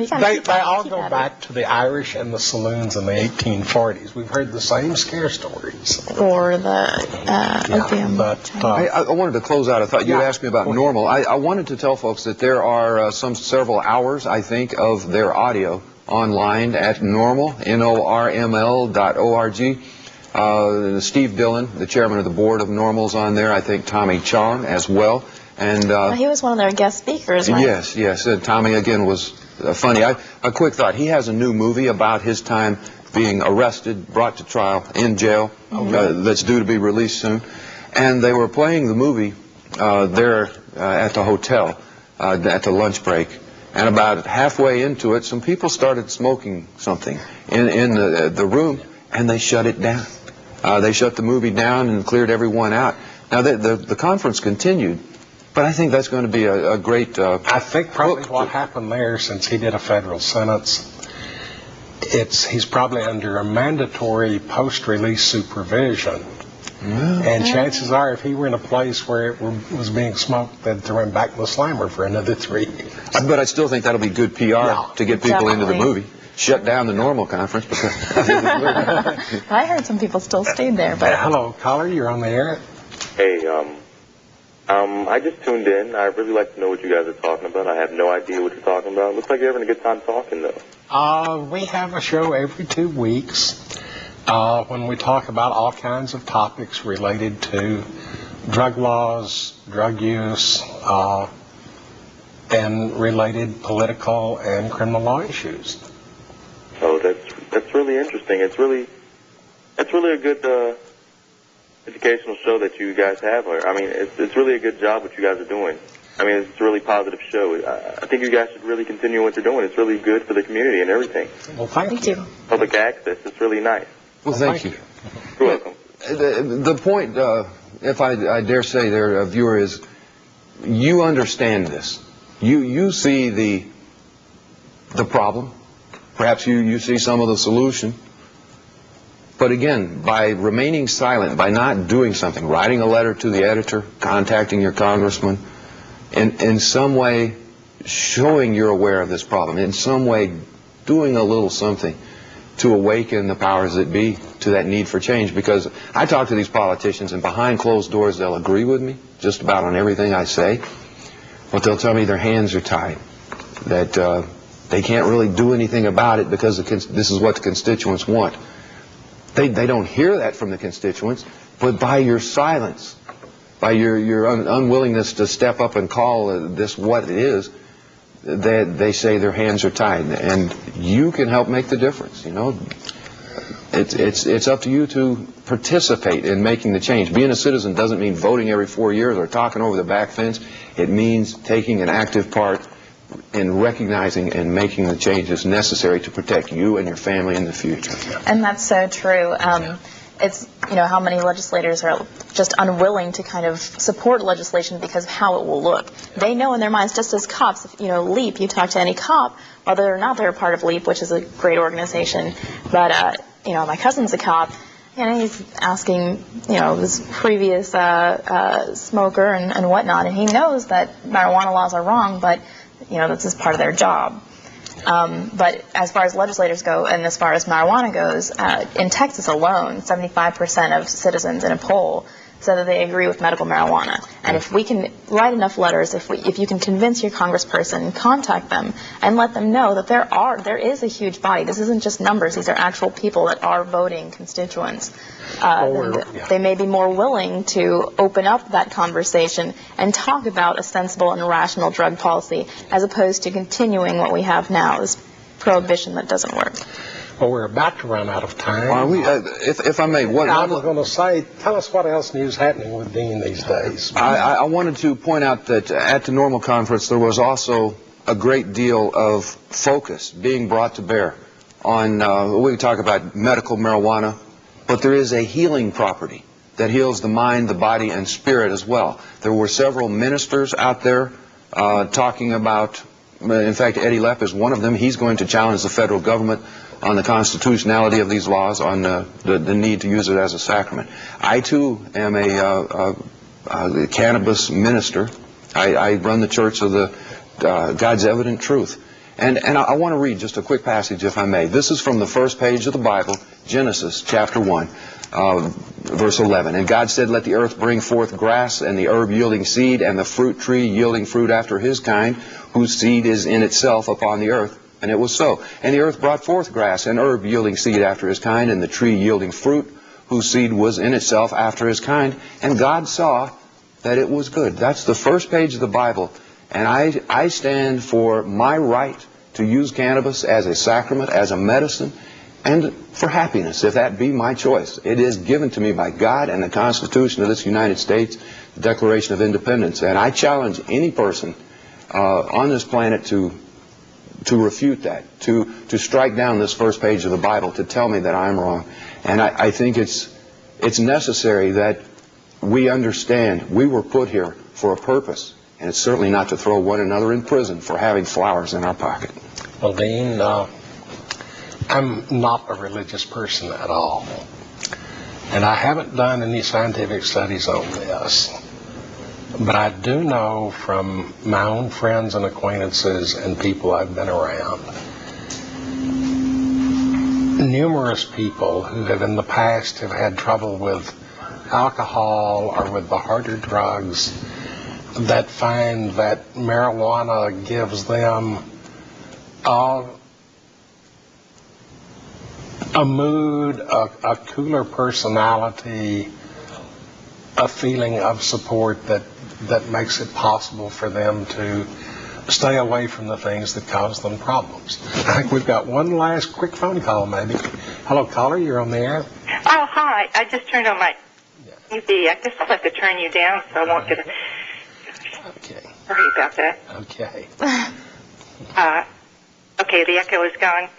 they all keep go at it. back to the Irish and the saloons in the 1840s. We've heard the same scare stories. Or the opium. But I wanted to close out. I thought you'd Yeah. ask me about Normal. I wanted to tell folks that there are several hours, I think, of their audio online at Normal, NORML.org. Steve Dillon, the chairman of the board of Normal's on there. I think Tami Chong as well. And He was one of their guest speakers, right? yes. Tami again was funny. A quick thought. He has a new movie about his time being arrested, brought to trial, in jail. That's due to be released soon. And they were playing the movie there at the hotel at the lunch break. And about halfway into it, some people started smoking something in the room, and they shut it down. They shut the movie down and cleared everyone out. Now, the conference continued, but I think that's going to be a great... I think probably what happened there, since he did a federal sentence, he's probably under a mandatory post-release supervision. And chances are, if he were in a place where it was being smoked, they'd throw him back in the slammer for another 3 years. But I still think that'll be good PR to get people into the Definitely. movie. Shut down the Normal conference because... I heard some people still stayed there, but Hello, caller, you're on the air. Hey, I just tuned in. I'd really like to know what you guys are talking about. I have no idea what you're talking about. Looks like you're having a good time talking, though. We have a show every 2 weeks when we talk about all kinds of topics related to drug laws, drug use, and related political and criminal law issues. Oh, that's really interesting. It's really a good educational show that you guys have. I mean, it's really a good job what you guys are doing. I mean, it's a really positive show. I think you guys should really continue what you're doing. It's really good for the community and everything. Well, thank you. Public access, it's really nice. Well, thank you. You're welcome. The point, if I dare say there, viewer, is you understand this. You see the problem. Perhaps you see some of the solution. But again, by remaining silent, by not doing something, writing a letter to the editor, contacting your congressman, in some way showing you're aware of this problem, in some way doing a little something to awaken the powers that be to that need for change. Because I talk to these politicians, and behind closed doors they'll agree with me just about on everything I say, but they'll tell me their hands are tied, that they can't really do anything about it because this is what the constituents want. They don't hear that from the constituents, but by your silence, by your unwillingness to step up and call this what it is, they say their hands are tied, and you can help make the difference. You know, it's up to you to participate in making the change. Being a citizen doesn't mean voting every 4 years or talking over the back fence. It means taking an active part in recognizing and making the changes necessary to protect you and your family in the future. And that's so true. It's, how many legislators are just unwilling to kind of support legislation because of how it will look. They know in their minds, just as cops, if, LEAP, you talk to any cop, whether or not they're a part of LEAP, which is a great organization, but, my cousin's a cop, and he's asking, his previous smoker and whatnot, and he knows that marijuana laws are wrong, but, that's just part of their job. But as far as legislators go, and as far as marijuana goes, in Texas alone, 75% of citizens in a poll said that they agree with medical marijuana. And if we can write enough letters, if you can convince your congressperson, contact them and let them know that there is a huge body. This isn't just numbers; these are actual people that are voting constituents. They may be more willing to open up that conversation and talk about a sensible and rational drug policy, as opposed to continuing what we have now, this prohibition that doesn't work. Well, we're about to run out of time. Are we? If I may, I was going to say, tell us what else news happening with Dean these days. I wanted to point out that at the Normal Conference there was also a great deal of focus being brought to bear on, we talk about medical marijuana, but there is a healing property that heals the mind, the body, and spirit as well. There were several ministers out there talking about, in fact, Eddie Lepp is one of them. He's going to challenge the federal government on the constitutionality of these laws, on the need to use it as a sacrament. I, too, am a cannabis minister. I run the Church of the God's Evident Truth. And I want to read just a quick passage, if I may. This is from the first page of the Bible, Genesis chapter 1, verse 11. And God said, "Let the earth bring forth grass, and the herb yielding seed, and the fruit tree yielding fruit after his kind, whose seed is in itself upon the earth." And it was so. And the earth brought forth grass, and herb yielding seed after his kind, and the tree yielding fruit, whose seed was in itself after his kind. And God saw that it was good. That's the first page of the Bible. And I stand for my right to use cannabis as a sacrament, as a medicine, and for happiness, if that be my choice. It is given to me by God and the Constitution of this United States, the Declaration of Independence. And I challenge any person on this planet to refute that, to strike down this first page of the Bible, to tell me that I'm wrong. And I think it's necessary that we understand we were put here for a purpose, and it's certainly not to throw one another in prison for having flowers in our pocket. Well, Dean, I'm not a religious person at all, and I haven't done any scientific studies on this. But I do know from my own friends and acquaintances and people I've been around, numerous people who have in the past have had trouble with alcohol or with the harder drugs, that find that marijuana gives them a mood, a cooler personality, a feeling of support that makes it possible for them to stay away from the things that cause them problems. I think we've got one last quick phone call, maybe. Hello, caller, you're on the air. Oh, hi. I just turned on my TV. I guess I'll have to turn you down so I won't get a... Okay. Sorry about that. Okay. Okay, the echo is gone.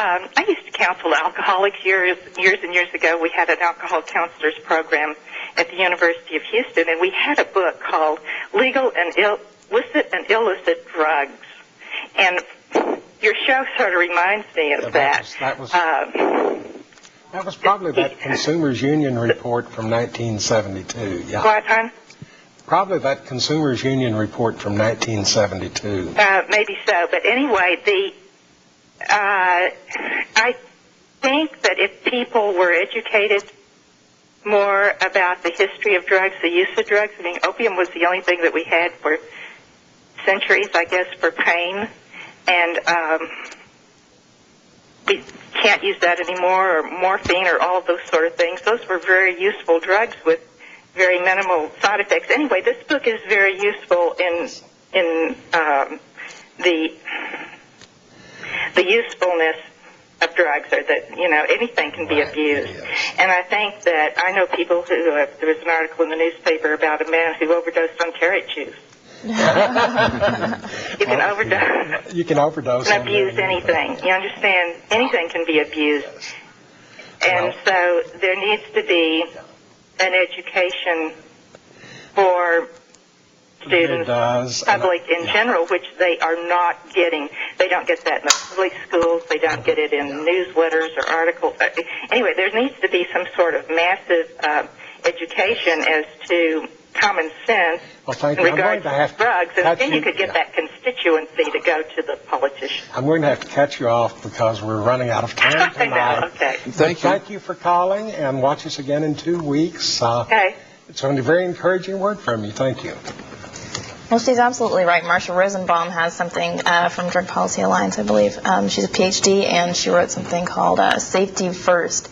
I used to counsel alcoholics years and years ago. We had an alcohol counselors program at the University of Houston, and we had a book called Legal and Illicit and Illicit Drugs. And your show sort of reminds me of that. That was probably that Consumers Union report from 1972. Yeah. What, hon? Probably that Consumers Union report from 1972. Maybe so. But anyway, I think that if people were educated more about the history of drugs, the use of drugs, I mean, opium was the only thing that we had for centuries, I guess, for pain. And we can't use that anymore, or morphine, or all of those sort of things. Those were very useful drugs with very minimal side effects. Anyway, this book is very useful in the usefulness of drugs, or that, you know, anything can be abused. And I think that I know people who, there was an article in the newspaper about a man who overdosed on carrot juice. You can overdose. You can overdose. And abuse anything. You understand? Anything can be abused. And so there needs to be an education for students, public in general, which they are not getting. They don't get that in the public schools. They don't get it in newsletters or articles. Anyway, there needs to be some sort of massive education as to common sense in regards to drugs, and then you could get that constituency to go to the politicians. I'm going to have to cut you off because we're running out of time tonight. I know, okay. Thank you for calling, and watch us again in 2 weeks. Okay. It's only a very encouraging word from you. Thank you. Well, she's absolutely right. Marsha Rosenbaum has something from Drug Policy Alliance, I believe. She's a PhD, and she wrote something called Safety First.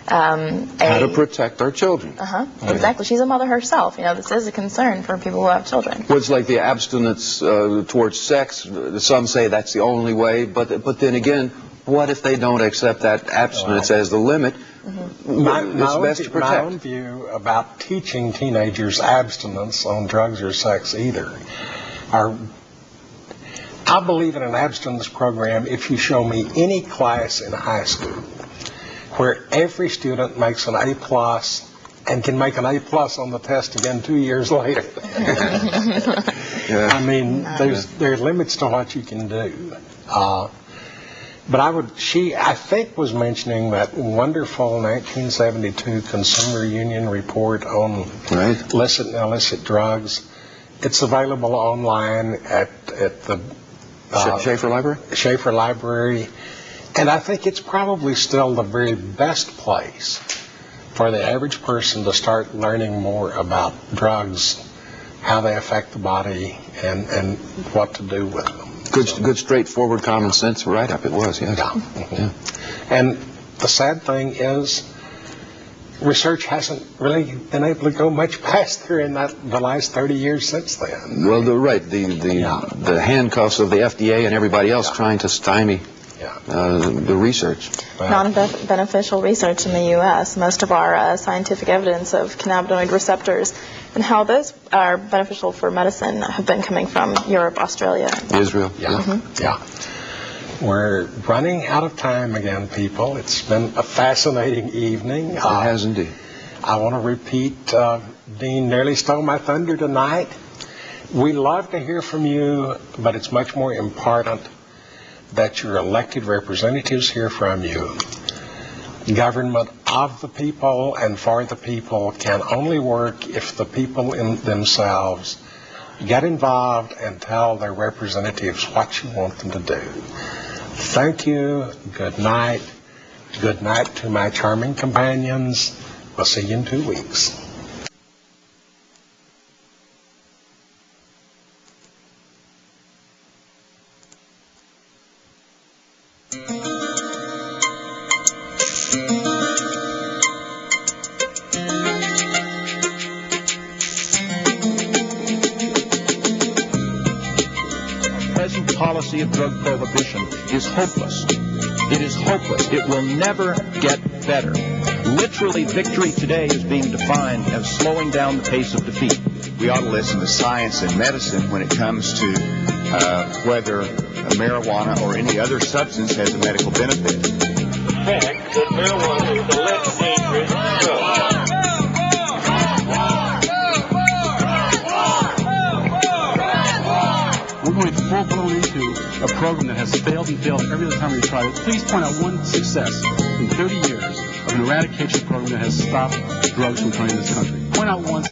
How to protect our children. Exactly. She's a mother herself. You know, this is a concern for people who have children. Well, it's like the abstinence towards sex. Some say that's the only way, but then again, what if they don't accept that abstinence as the limit? It's best to protect. My own view about teaching teenagers abstinence on drugs or sex either I believe in an abstinence program if you show me any class in high school where every student makes an A+ and can make an A+ on the test again 2 years later. I mean, there are limits to what you can do. But she, I think, was mentioning that wonderful 1972 Consumer Union report on illicit and illicit drugs. It's available online at the Schaefer Library? Schaefer Library. And I think it's probably still the very best place for the average person to start learning more about drugs, how they affect the body, and what to do with them. Good, straightforward, common sense write-up it was, yes. Yeah. And the sad thing is, research hasn't really been able to go much past there in the last 30 years since then. Well, the handcuffs of the FDA and everybody else trying to stymie the research. Non-beneficial research in the U.S. Most of our scientific evidence of cannabinoid receptors and how those are beneficial for medicine have been coming from Europe, Australia. Israel. Yeah. We're running out of time again, people. It's been a fascinating evening. It has indeed. I want to repeat, Dean nearly stole my thunder tonight. We love to hear from you, but it's much more important that your elected representatives hear from you. Government of the people and for the people can only work if the people in themselves get involved and tell their representatives what you want them to do. Thank you. Good night. Good night to my charming companions. We'll see you in 2 weeks. Policy of drug prohibition is hopeless. It is hopeless. It will never get better. Literally, victory today is being defined as slowing down the pace of defeat. we ought to listen to science and medicine when it comes to whether marijuana or any other substance has a medical benefit. The fact that marijuana is a less dangerous drug. We're going full-blown into a program that has failed and failed every other time we tried it. Please point out one success in 30 years of an eradication program that has stopped drugs from coming to this country. Point out one.